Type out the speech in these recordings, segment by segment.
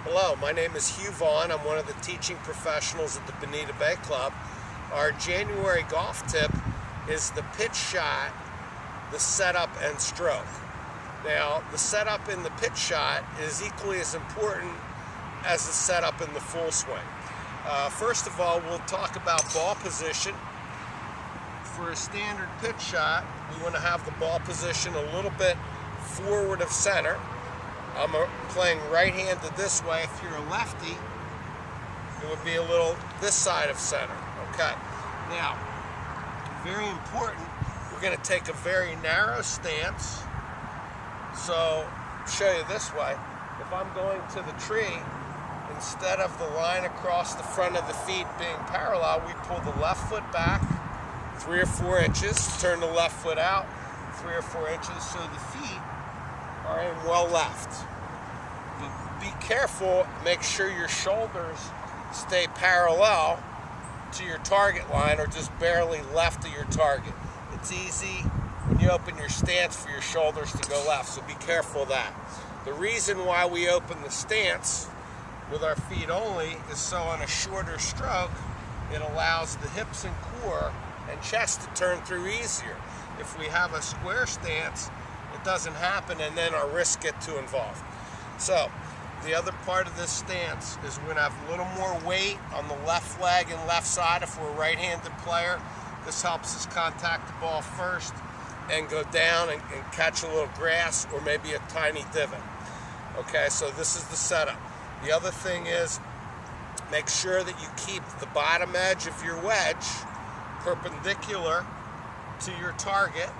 Hello, my name is Hugh Vaughn. I'm one of the teaching professionals at the Bonita Bay Club. Our January golf tip is the pitch shot, the setup, and stroke. Now, the setup in the pitch shot is equally as important as the setup in the full swing. First of all, we'll talk about ball position. For a standard pitch shot, we want to have the ball position a little bit forward of center. I'm playing right-handed this way. If you're a lefty, it would be a little this side of center. Okay. Now, very important, we're going to take a very narrow stance. So, I'll show you this way. If I'm going to the tree, instead of the line across the front of the feet being parallel, we pull the left foot back 3 or 4 inches, turn the left foot out 3 or 4 inches so the feet are in well left. But be careful, make sure your shoulders stay parallel to your target line or just barely left of your target. It's easy when you open your stance for your shoulders to go left, so be careful of that. The reason why we open the stance with our feet only is so on a shorter stroke, it allows the hips and core and chest to turn through easier. If we have a square stance, it doesn't happen, and then our wrists get too involved. So, the other part of this stance is we're going to have a little more weight on the left leg and left side if we're a right-handed player. This helps us contact the ball first and go down and catch a little grass or maybe a tiny divot. Okay, so this is the setup. The other thing is, make sure that you keep the bottom edge of your wedge perpendicular to your target.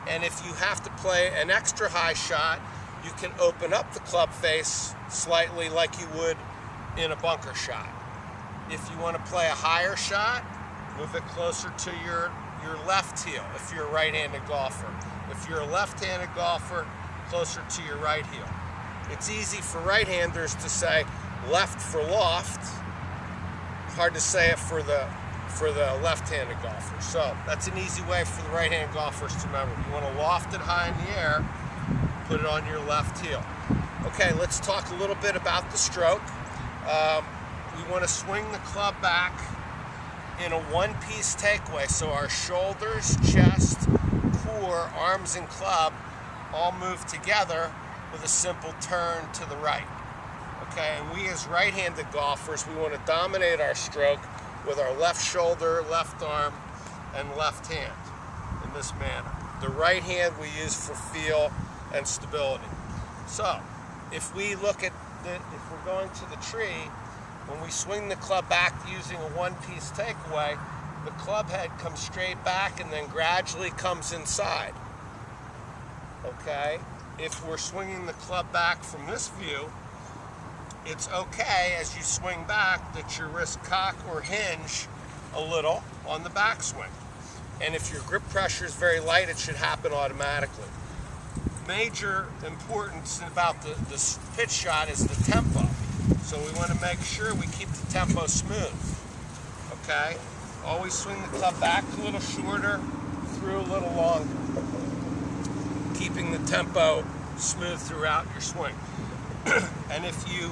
And if you have to play an extra high shot, you can open up the club face slightly like you would in a bunker shot. If you want to play a higher shot, move it closer to your left heel if you're a right-handed golfer. If you're a left-handed golfer, closer to your right heel. It's easy for right-handers to say left for loft. Hard to say it for the left-handed golfer. So that's an easy way for the right-handed golfers to remember. You want to loft it high in the air, put it on your left heel. Okay, let's talk a little bit about the stroke. We want to swing the club back in a one-piece takeaway. So our shoulders, chest, core, arms, and club all move together with a simple turn to the right. Okay, and we as right-handed golfers, we want to dominate our stroke with our left shoulder, left arm, and left hand in this manner. The right hand we use for feel and stability. So, if we look at if we're going to the tree, when we swing the club back using a one-piece takeaway, the club head comes straight back and then gradually comes inside. Okay? If we're swinging the club back from this view, it's okay as you swing back that your wrist cock or hinge a little on the backswing. And if your grip pressure is very light, it should happen automatically. Major importance about the pitch shot is the tempo. So we want to make sure we keep the tempo smooth. Okay? Always swing the club back a little shorter, through a little longer. Keeping the tempo smooth throughout your swing. And if you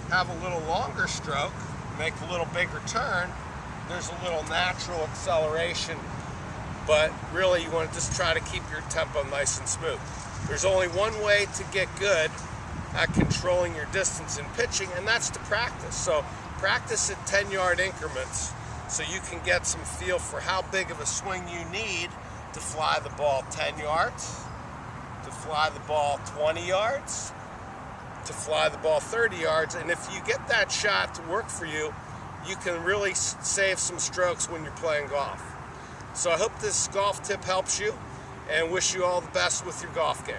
have a little longer stroke, make a little bigger turn, there's a little natural acceleration, but really you want to just try to keep your tempo nice and smooth. There's only one way to get good at controlling your distance in pitching, and that's to practice. So practice at 10-yard increments so you can get some feel for how big of a swing you need to fly the ball 10 yards, to fly the ball 20 yards, to fly the ball 30 yards, and if you get that shot to work for you, you can really save some strokes when you're playing golf. So I hope this golf tip helps you, and wish you all the best with your golf game.